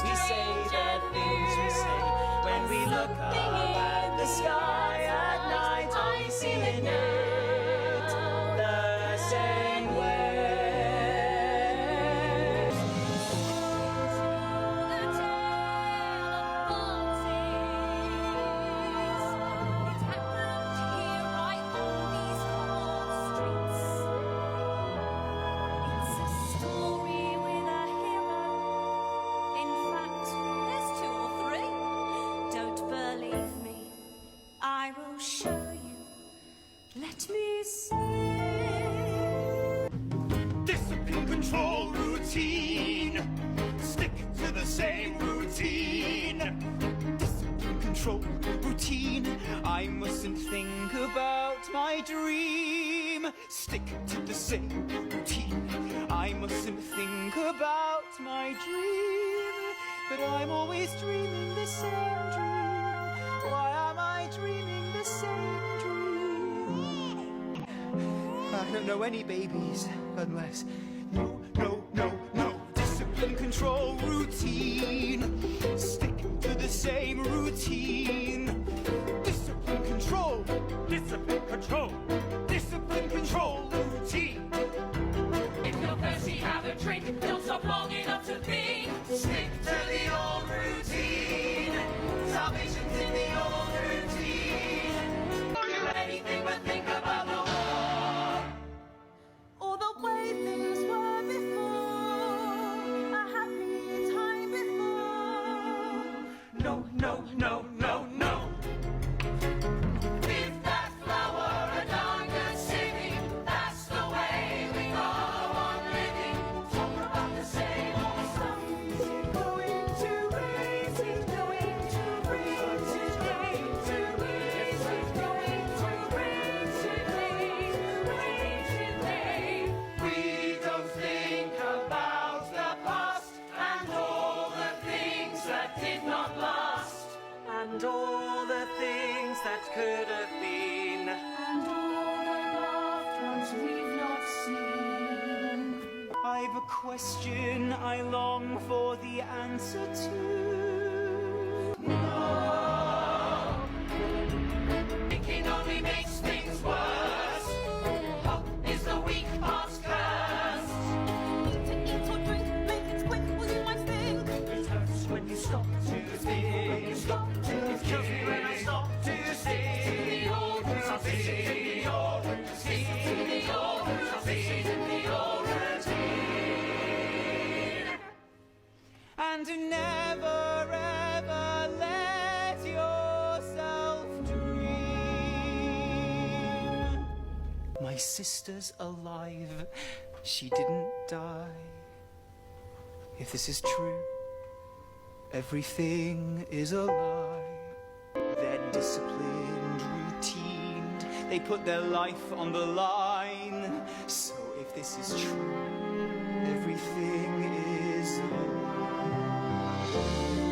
We say the things we say when we look up at the sky at night. Are we seeing it the same way? Let me see. Discipline, control, routine. Stick to the same routine. Discipline, control, routine. I mustn't think about my dream. Stick to the same routine. I mustn't think about my dream. But I'm always dreaming the same dream. Why am I dreaming the same dream? I don't know any babies unless no. Discipline, control, routine. Stick to the same routine. Discipline, control. Discipline, control. Discipline, control, routine. If you're thirsty, have a drink. Don't stop long enough to think. Stick to the old routine. Salvation's in the old routine. Do anything but think about the Or the way things were before, a happy time before. No. If that flower a darker city, that's the way we go on living. Talk about the same old stuff. Going to raise it, going to raise it, going to raise it, going to raise it, raise it. We don't think about the past and all the things that did not last. And all the things that could have been. And all the loved ones we've not seen. I've a question I long for the answer to. Thinking only makes things worse. Hope is the weak part's curse. To eat or drink, make it quick, will you mind think? It hurts when you stop to think. When you stop to It kills me when I stop to In the see. old Salvation in the old routine. in the old Salvation in the old routine. and to never ever let yourself dream. My sister's alive. She didn't die. If this is true, everything is a lie. They're disciplined, routined. They put their life on the line. So if this is true, everything is a lie.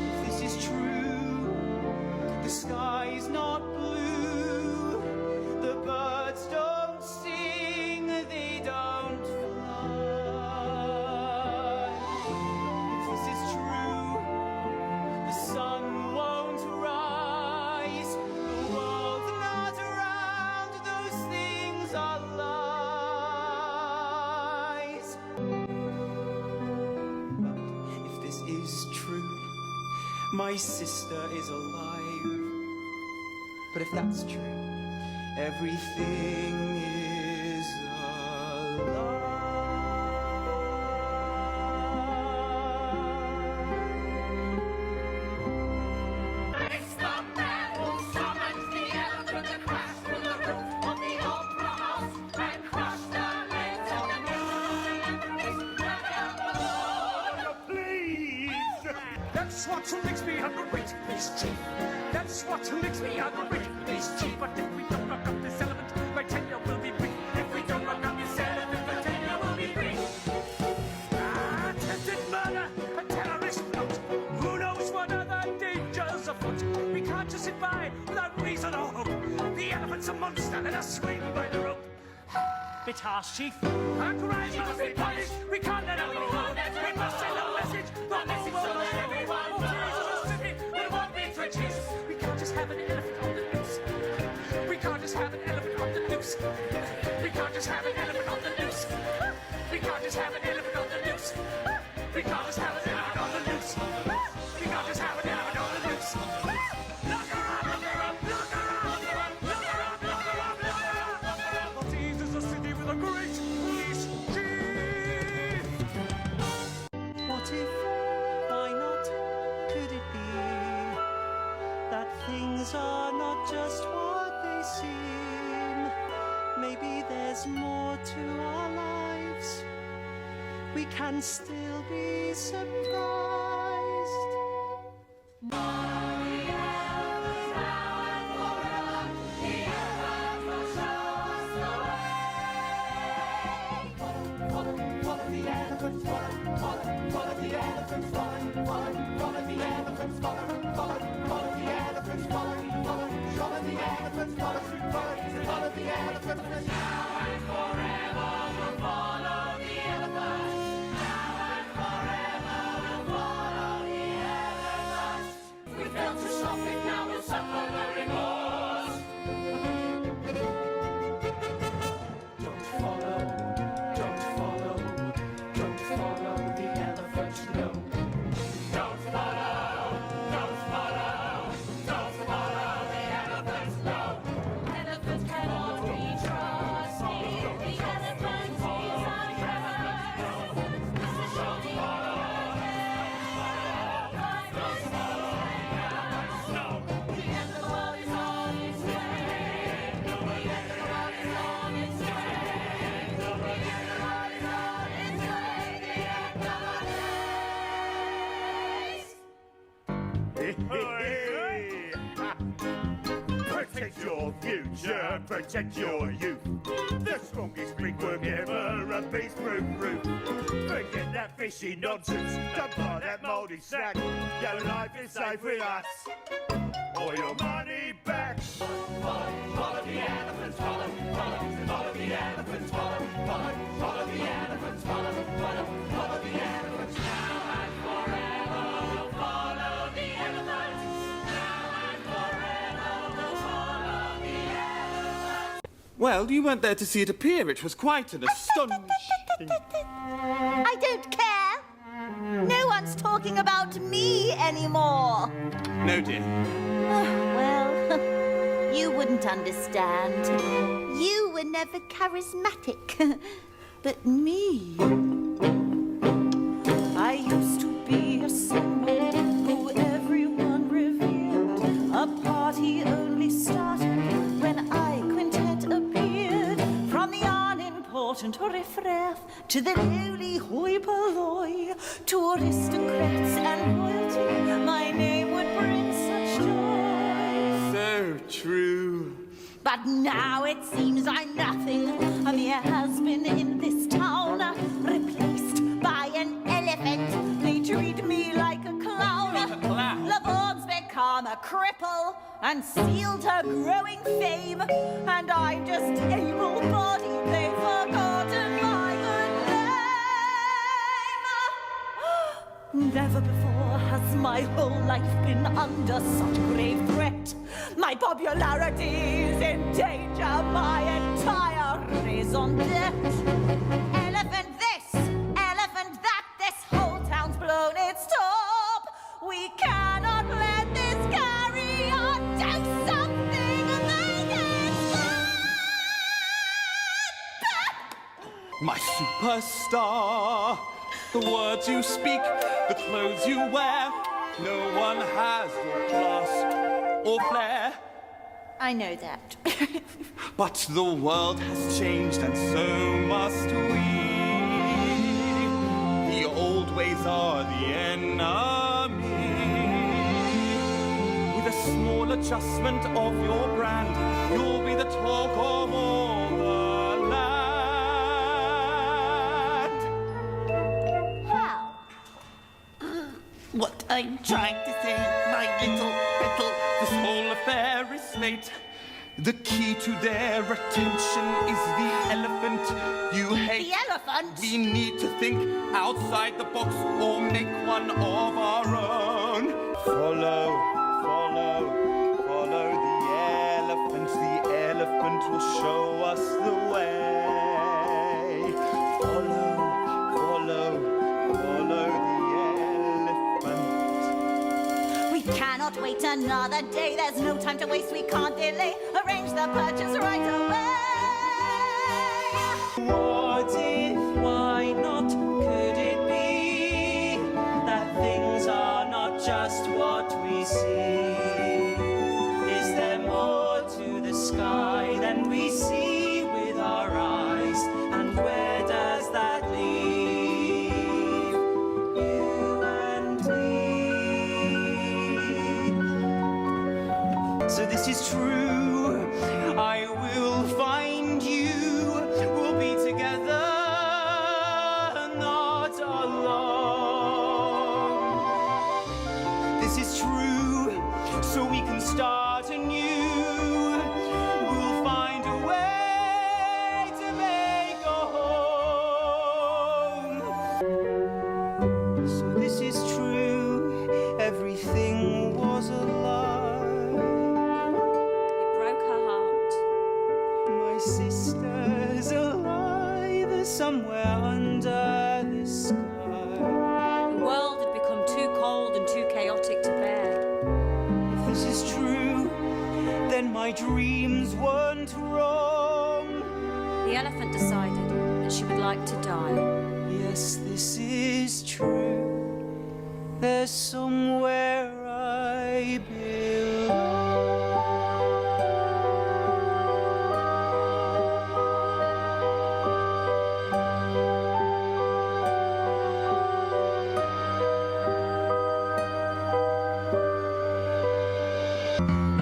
If this is true, the sky's not blue. The birds don't sing, they don't fly. If this is true, the sun won't rise. The world's not around, those things are lies. But if this is true, my sister is alive. But if that's true, everything is alive. It's the man who summons the elephant to crash through the roof of the opera house and crush the legs of the mysteries that held below. Please! That's what makes me underrate this chief. That's what makes me underrate this chief. But if we don't lock up this element, my tenure will be brief. If we don't lock up this element, my tenure will be brief. Attempted murder, a terrorist note. Who knows what other dangers afoot? We can't just sit by without reason or hope. The elephant's a monster, let us swing by the rope. Bit harsh, Chief. Our crimes must be punished. We can't let it go. We must send a message. The message so that everyone can still be surprised. Protect your future, protect your youth. The strongest brickwork ever, a beast-proof roof. Forget that fishy nonsense, don't buy that mouldy snack. Your life is safe with us, or your money back. Follow the elephants, follow the elephants, follow the elephants, follow the elephants. Now and forever we'll follow the elephants. Now and forever we'll follow the elephants. Well, you weren't there to see it appear. It was quite an astonishing... I don't care. No one's talking about me anymore. No, dear. Well, you wouldn't understand. You were never charismatic. But me... I used to be a symbol who everyone revered. A party only started when I quintet appeared. From the unimportant riffraff to the lowly hoi polloi, to aristocrats and royalty, my name would bring such joy. So true. But now it seems I'm nothing, a mere has-been in this town, replaced by an elephant. They treat me like a clown. Lavorne's become a cripple and sealed her growing fame, and I'm just able-bodied. They've forgotten my good name. Never before has my whole life been under such grave threat. My popularity is in danger, my entire raison d'etre. Elephant this, elephant that, this whole town's blown its top. We cannot let this carry on. Do something, make it stop! My superstar. The words you speak, the clothes you wear. No one has your class or flair. I know that. But the world has changed, and so must we. The old ways are the enemy. With a small adjustment of your brand, you'll be the talk of all the land. How? What I'm trying to say, my little petal, this whole affair is fate. The key to their attention is the elephant you hate. The elephant? We need to think outside the box or make one of our own. Follow the elephant. The elephant will show us the way. Follow the elephant. We cannot wait another day. There's no time to waste. We can't delay. Arrange the purchase right away. What if, why not, could it be that things are not just what we see? Is there more to the sky than we see with our eyes? And where does that lead? is true. I will find you. We'll be together, not alone. This is true, so we can start anew. We'll find a way to make a home. So this is true, everything was a lie. It broke her heart. My sister's alive somewhere under the sky. The world had become too cold and too chaotic to bear. If this is true, then my dreams weren't wrong. The elephant decided that she would like to die. Yes, this is true. There's somewhere I belong.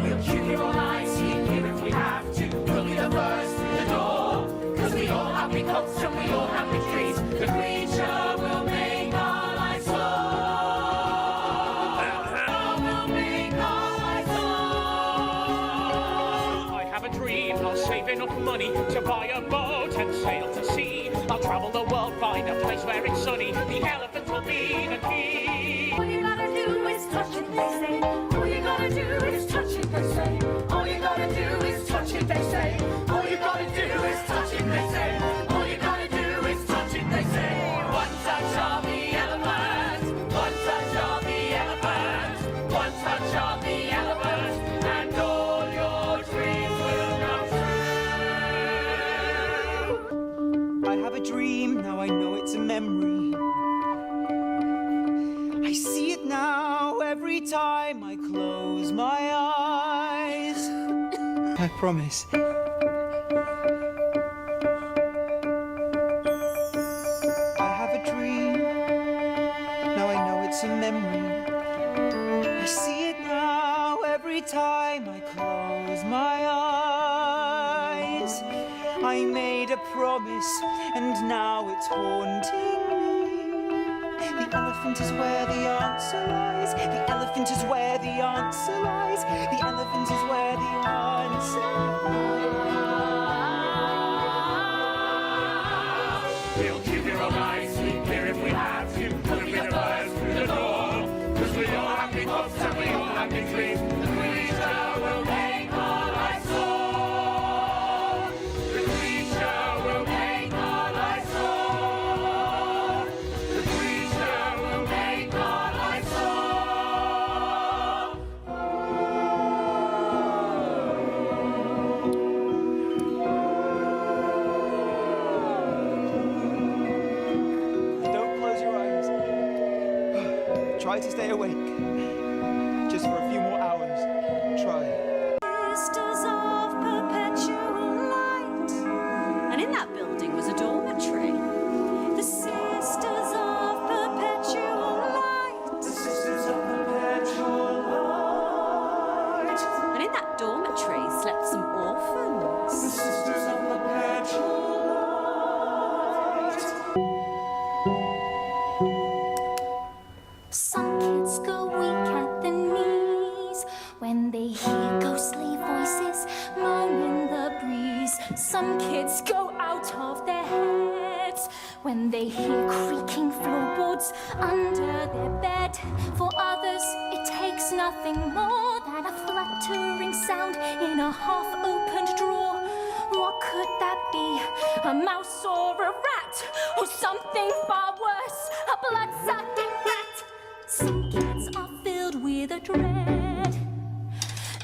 We'll keep your eyes here if we have to. We'll be the first through the door. 'Cause we all have big hopes and we all have big dreams. The creature will make our lives whole. Will make our lives whole. I have a dream, I'll save enough money to buy a boat and sail to sea. I'll travel the world, find a place where it's sunny. The elephant will be the key. All you gotta do is touch it, they say. All you gotta do is touch it, they say. All you gotta do is touch it, they say. All you gotta do is touch it, they say. All you gotta do is touch it, they say. One touch of the elephant. One touch of the elephant. One touch of the elephant. And all your dreams will come true. I have a dream, now I know it's a memory. I see it now every time I close my eyes. I promise. I have a dream, now I know it's a memory. I see it now every time I close my eyes. I made a promise, and now it's haunting me. The elephant is where the answer lies. The elephant is where the answer lies. The elephant is where the answer lies. We'll keep your eyes here if we have to. We'll be the first through the door. 'Cause we all have big hopes and we all have big dreams. The creature will make our lives whole. The creature will make our lives whole. The creature will make our lives whole. Don't close your eyes. Try to stay awake. Just for a few more hours. Try. Sisters of perpetual light. And in that building was a dormitory. The Sisters of perpetual light. The sisters of perpetual light. And in that dormitory slept some orphans. The sisters of perpetual light. Some kids go weak at the knees when they hear ghostly voices moan in the breeze. Some kids go out of their heads when they hear creaking floorboards under their bed. For others, it takes nothing more than a fluttering sound in a half-opened drawer. What could that be? A mouse or a rat? Or something far worse, a blood-sucking rat? Some kids are filled with a dread.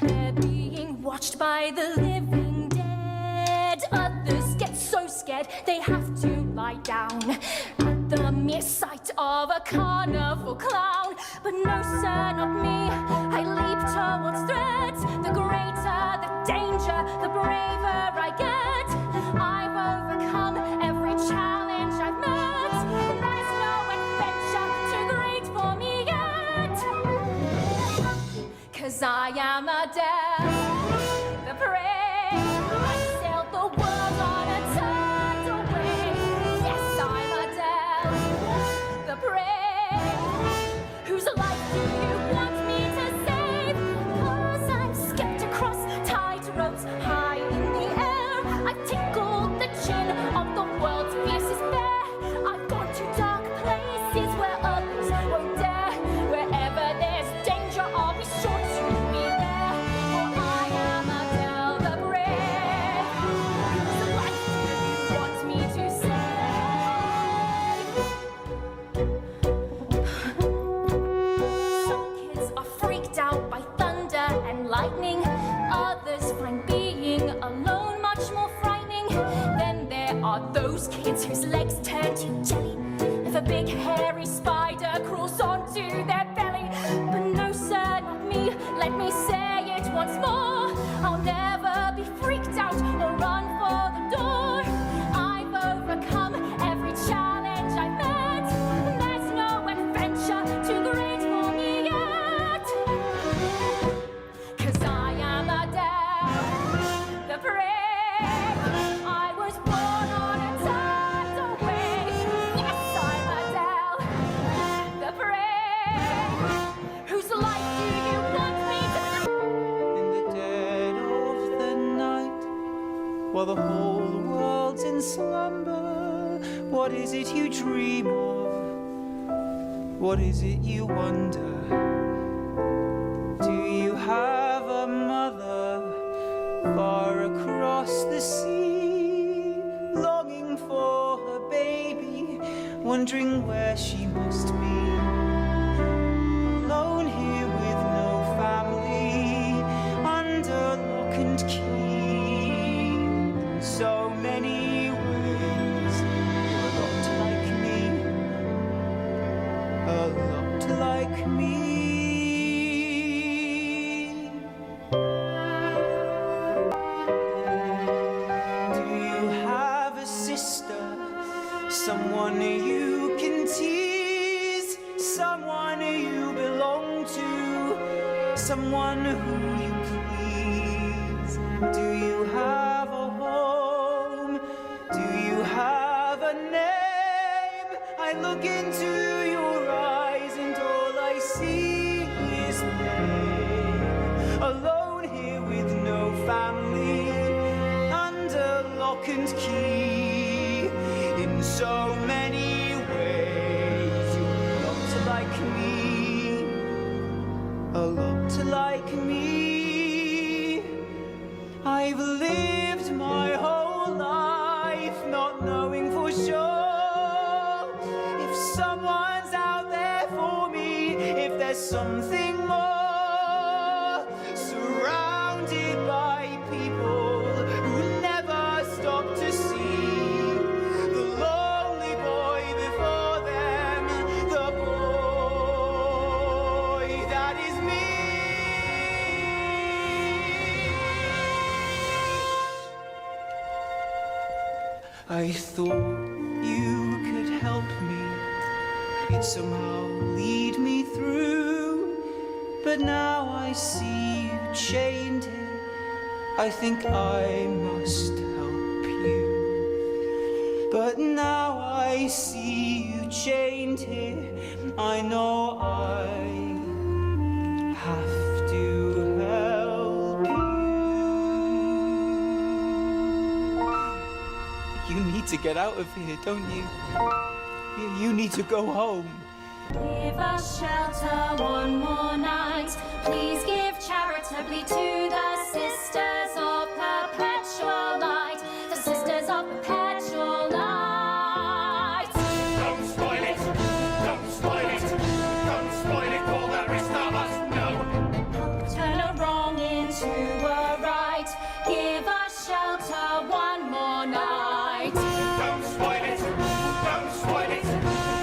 They're being watched by the living dead. Others get so scared they have to lie down at the mere sight of a carnival clown. But no, sir, not me. I leap towards threats. The greater the danger, the braver I get. I've overcome every challenge I've met. There's no adventure too great for me yet. 'Cause I am a death do you want me to save? 'Cause I'm skipped across tight ropes high in the air. I've tickled the chin of the world's fiercest bear. I've gone to dark places where others won't dare. Wherever there's danger, I'll be sure to be there. For I am Adele the brave. Whose life do you want me to save? Some kids are freaked out by thunder and lightning. Others find being alone much more frightening. Then there are those kids whose legs turn to jelly if a big hairy spider crawls onto their belly. But no, sir, not me. Let me say it once more. I'll never be freaked out or run for the door. I've overcome every challenge I've met. There's no adventure too great for me yet. 'Cause I am Adele, the brave. I was born on a tidal wave. Yes, I'm Adele, the brave. Whose life do you want me to In the dead of the night, while the whole world's in slumber, what is it you dream of? What is it you wonder? Do you have a mother far across the sea, longing for her baby, wondering where she must be? Alone here with no family, under lock and key. In so many ways, you're a lot like me, a lot like me. Do you have a sister, someone you can tease, someone you belong to, someone who you please? Do you have a home? Do you have a name? I look into your eyes and all I see is pain. Alone here with no family, under lock and key. In so many ways, you're a lot like me, a lot like me. I've lived my whole life not knowing for sure if someone's out there for me, if there's something more. Surrounded by people who never stop to see the lonely boy before them, the boy that is me. I thought you could help me, you'd somehow lead me through, but now I see you chained here. I think I must help you, but now I see you chained here. I know I have to help you. You need to get out of here, don't you? You need to go home. Give us shelter one more night. Please give charitably to the Sisters of Perpetual Light. The Sisters of Perpetual Light. Don't spoil it, don't spoil it, don't spoil it for the rest of us, no. Turn a wrong into a right. Give us shelter one more night. Don't spoil it, don't spoil it,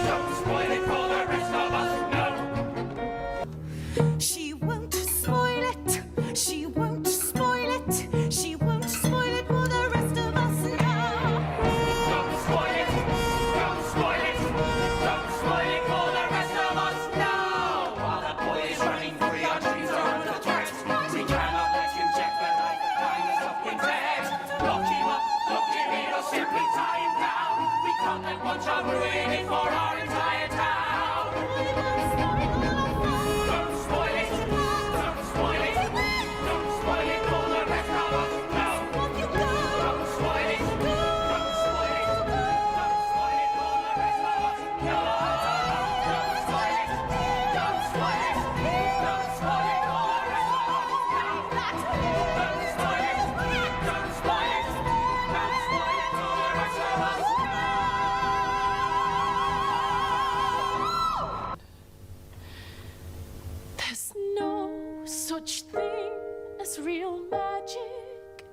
don't spoil it for the rest of us, no. She won't spoil it. She won't spoil it. She won't spoil it for the rest of us now. Don't spoil it, don't spoil it, don't spoil it for the rest of us now. While that boy is running free, our dreams are under threat. We cannot let him jeopardize the kindness of Quintet. Lock him up, lock him in, or simply tie him down. We can't let one child ruin it for our entire town. such thing as real magic.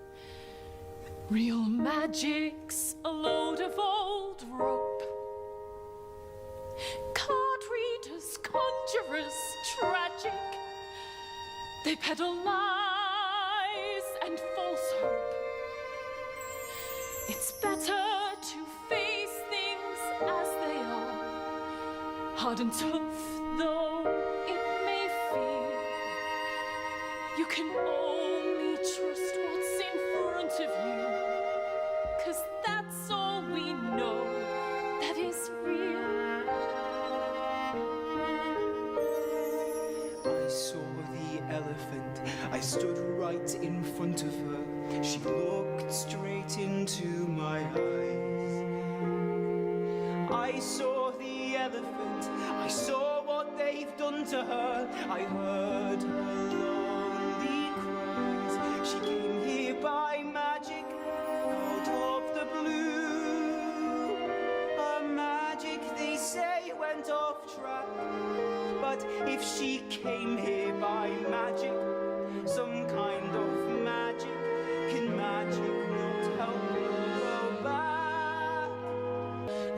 Real magic's a load of old rope. Card readers, conjurers, tragic. They peddle lies and false hope. It's better to face things as they are, hard and tough though it may feel. You can only trust what's in front of you, 'cause that's all we know that is real. I saw the elephant. I stood right in front of her. She looked straight into my eyes. I saw the elephant. I saw what they've done to her. I heard her lonely cries. She came here by magic, out of the blue. Her magic, they say, went off track. But if she came here by magic, some kind of magic, can magic not help her go back?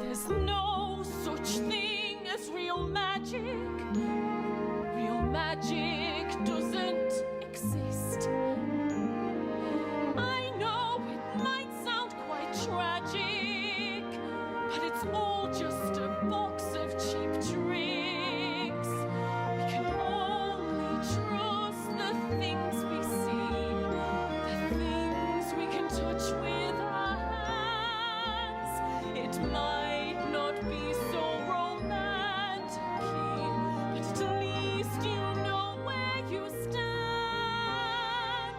There's no such thing as real magic. Real magic doesn't exist. I know it might sound quite tragic, but it's all just a box of cheap tricks. We can only trust the things we see, the things we can touch with our hands. It might not be so romantic, but at least you know where you stand.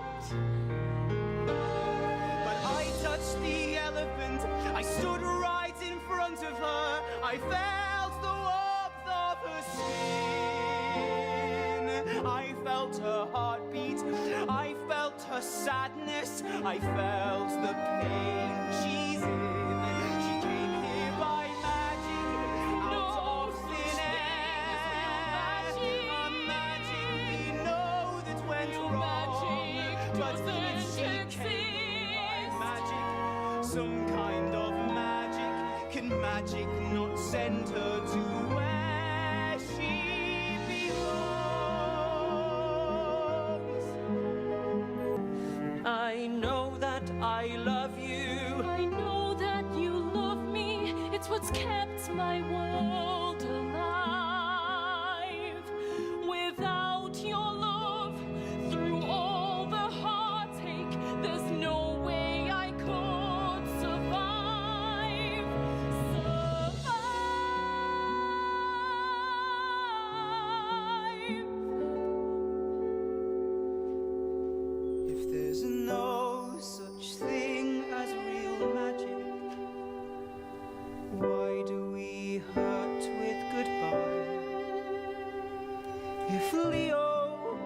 But I touched the elephant. I stood right in front of her. I felt the warmth of her skin. I felt her heartbeat. I felt her sadness. I felt the pain she's in. She came here by magic, out of thin air. A magic we know that went Real wrong. magic But if doesn't she came here by magic, some kind of magic, can magic not send her to where she belongs? I know that I love you. I know that you love me. It's what's kept my world alive. Without your love, through all the heartache, there's no way I could survive. If there's no such thing as real magic, why do we hurt with goodbye? If Leo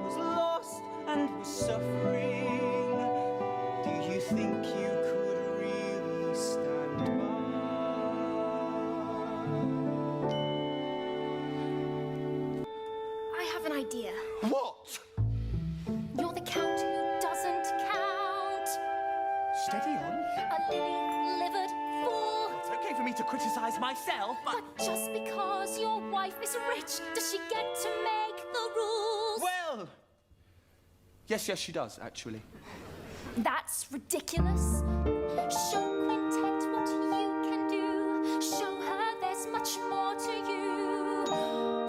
was lost and was suffering, do you think you could really stand by? I have an idea. What? You're the count who doesn't count. Steady on. A lily-livered fool. It's okay for me to criticize myself, but... But just because your wife is rich, does she get to make the rules? Well, yes, she does, actually. That's ridiculous. Show Quintet what you can do. Show her there's much more to you.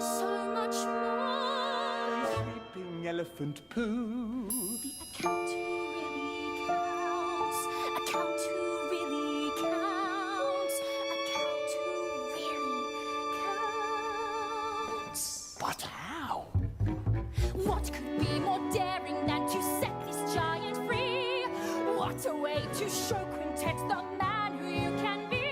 So much more. Creeping elephant poo. The account who really counts. Account who really counts. Account who really counts. But how? What could be more daring than to set this giant free? What a way to show Quintet the man who you can be.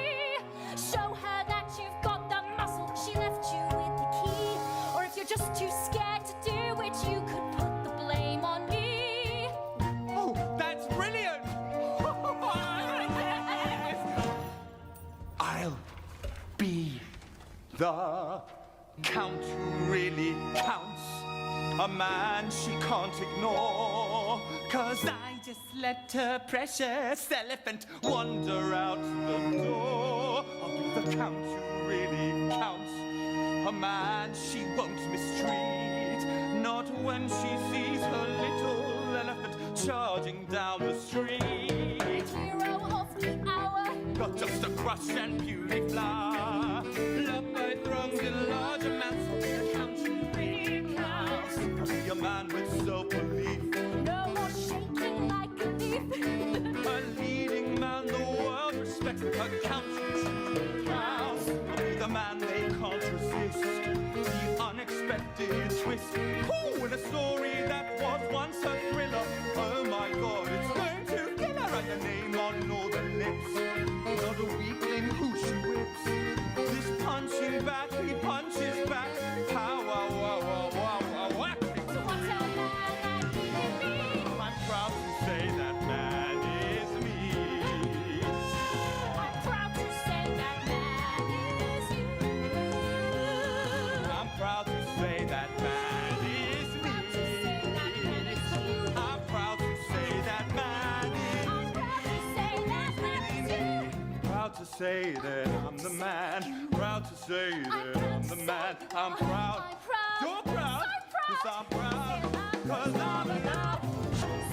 Show her that you've got the muscle. She left you with the key. Or if you're just too scared to do it, you could put the blame on me. Oh, that's brilliant! I'll be the count who really counts. a man she can't ignore. 'Cause I just let her precious elephant wander out the door. I'll be the count who really counts, a man she won't mistreat, not when she sees her little elephant charging down the street. Hero of the hour, Not just a crush and beauty flower, loved by throngs in large amounts, the count who really counts. Be a man with self-belief, no more shaking like a leaf. a leading man the world respects, a count who counts. Be the man they can't resist, the unexpected twist. Ooh, in a story that was once a thriller, oh my God, it's going to kill her. Write the name on all the lips, not a weakling who she whips. This punching back, he punches back. Pow, wow, wow, wow, wow, wow, whack. So what a man that can be. I'm proud to say that man is me. I'm proud to say that man is you. I'm proud to say that man is me. I'm proud to say that man is proud to say that I'm the man. Proud to say that I'm the man. I'm proud. You're proud. Yes, I'm proud. 'Cause I'm a now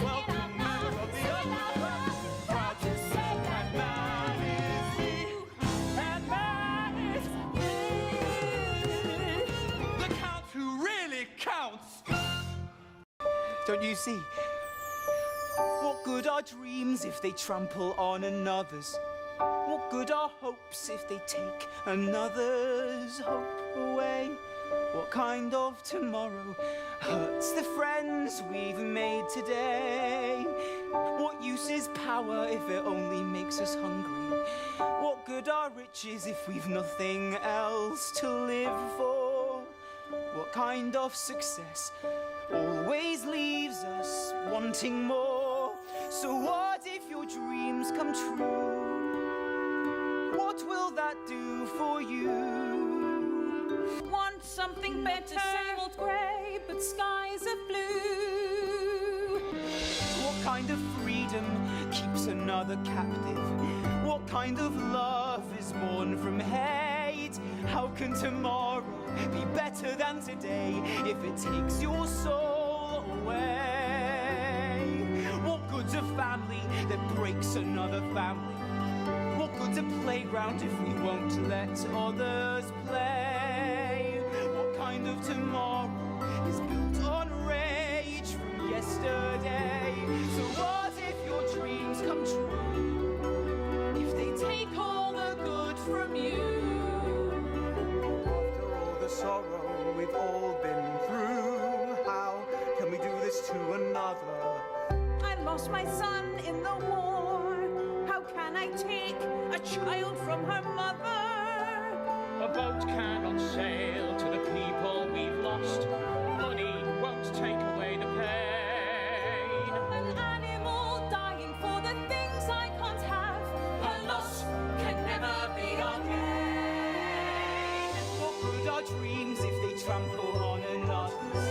welcome member of the underground. Proud to say that man is me. That man is me. The count who really counts. Don't you see? What good are dreams if they trample on another's? What good are hopes if they take another's hope away? What kind of tomorrow hurts the friends we've made today? What use is power if it only makes us hungry? What good are riches if we've nothing else to live for? What kind of success always leaves us wanting more? So what if your dreams come true? What will that do for you? Want something better? Same old grey, but skies of blue. What kind of freedom keeps another captive? What kind of love is born from hate? How can tomorrow be better than today if it takes your soul away? What good's a family that breaks another family? What good's a playground if we won't let others play? What kind of tomorrow is built on rage from yesterday? So what if your dreams come true? If they take all the good from you? After all the sorrow we've all been through, how can we do this to another? I lost my son in the war. How can I take a child from her mother? A boat cannot sail to the people we've lost. Money won't take away the pain. An animal dying for the things I can't have. A loss can never be our gain. What good are dreams if they trample on another's?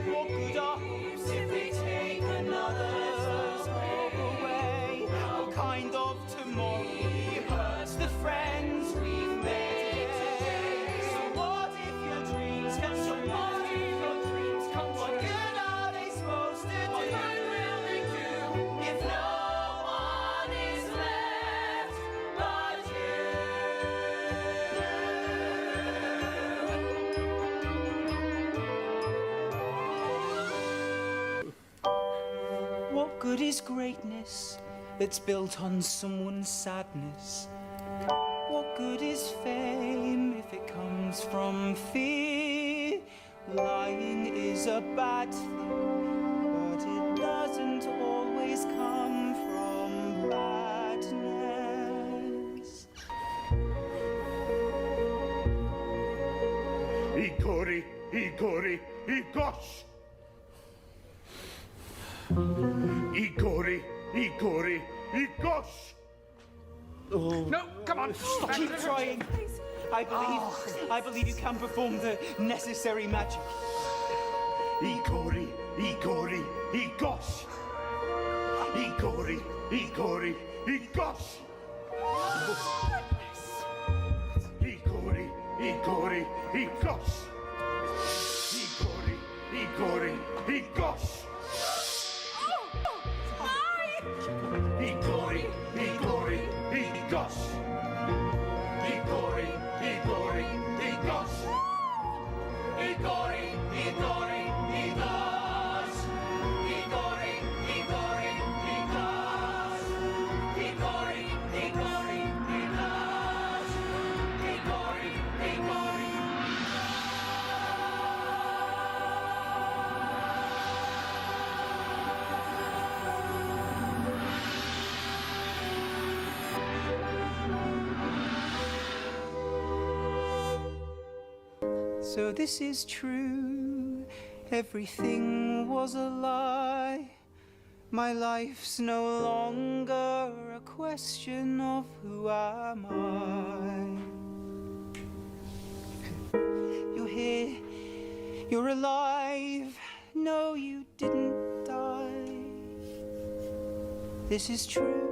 What good are hopes if they take another's hope away? What kind of tomorrow hurts the friends we've made today? So what if your dreams come true? What if your dreams come true? What good are they supposed to do? What good will they do if no one is left but you? What good is greatness that's built on someone's sadness? What good is fame if it comes from fear? Lying is a bad thing, but it doesn't always come from badness. Igori, Igori, Igosh! Igori, Igori, Igosh! No, come on, stop. Keep trying. I believe you can perform the necessary magic. Igori, Igori, Igosh. Igori, Igori, Igosh. Igori, Igori, Igosh. Igori, Igori, Igosh. Igori, Igori, Igosh. Igori, Igori, Igosh. Igori, Igori, Igosh. Igori, Igori, Igosh. Igori, Igori, Igosh. Igori, Igori. So this is true, everything was a lie. My life's no longer a question of who am I. You're here, you're alive, no you didn't die. This is true,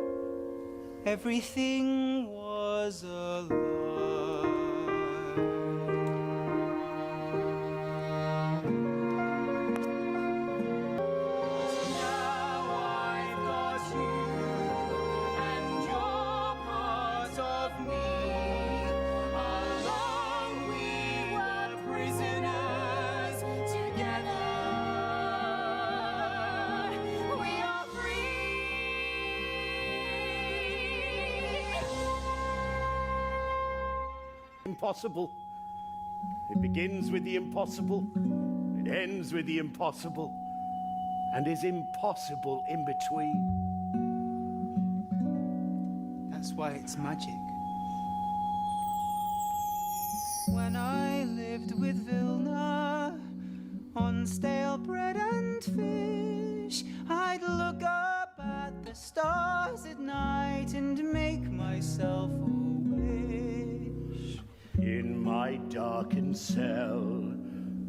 everything was a lie. Impossible. It begins with the impossible, it ends with the impossible, and is impossible in between. That's why it's magic. When I lived with Vilna on stale bread and fish, I'd look up at the stars at night and make myself a wish. In my darkened cell,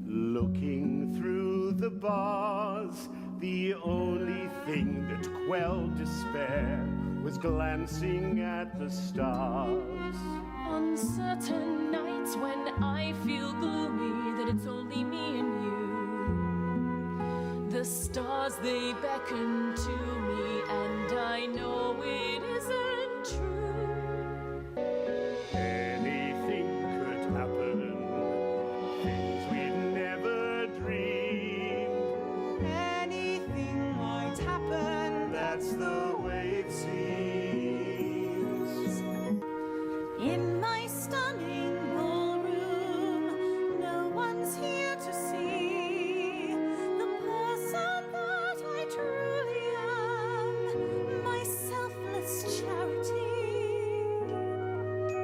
looking through the bars, the only thing that quelled despair was glancing at the stars. On certain nights when I feel gloomy, that it's only me and you, the stars they beckon to me, and I know it isn't true. Anything could happen, things we'd never dreamed. Anything might happen, That's the way it seems. In my stunning ballroom, no one's here to see the person that I truly am, my selfless charity.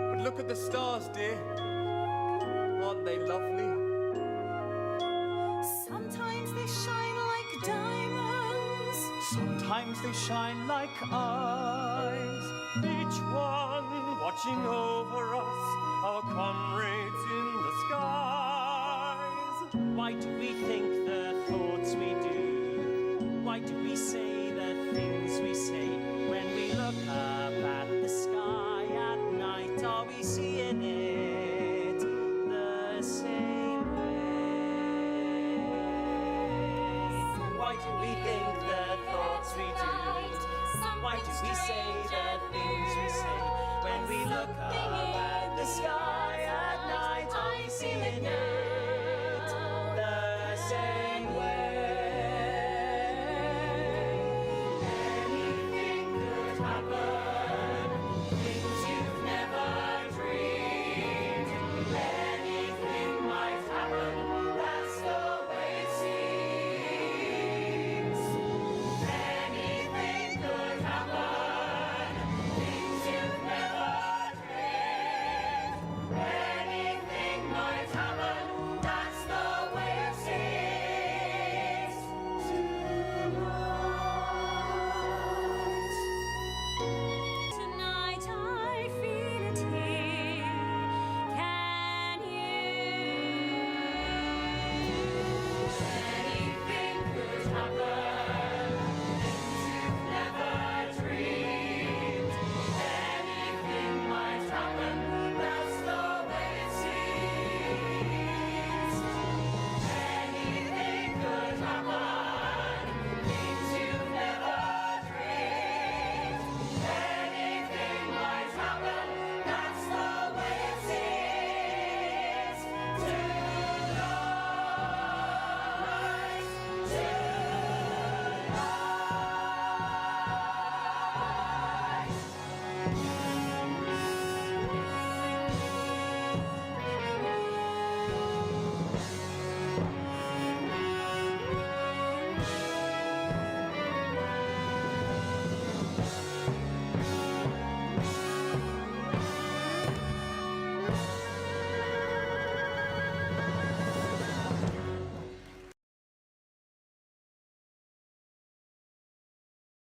But look at the stars, dear. Aren't they lovely? Sometimes they shine like diamonds, sometimes they shine like eyes. Each one watching over us, our comrades in the skies. Why do we think the thoughts we do? Why do we say the things we say? When we look up at the sky at night, are we seeing it the same way? Why do we think the thoughts we do? Why do we say the things we say? When we look up at the sky at night, are we seeing it?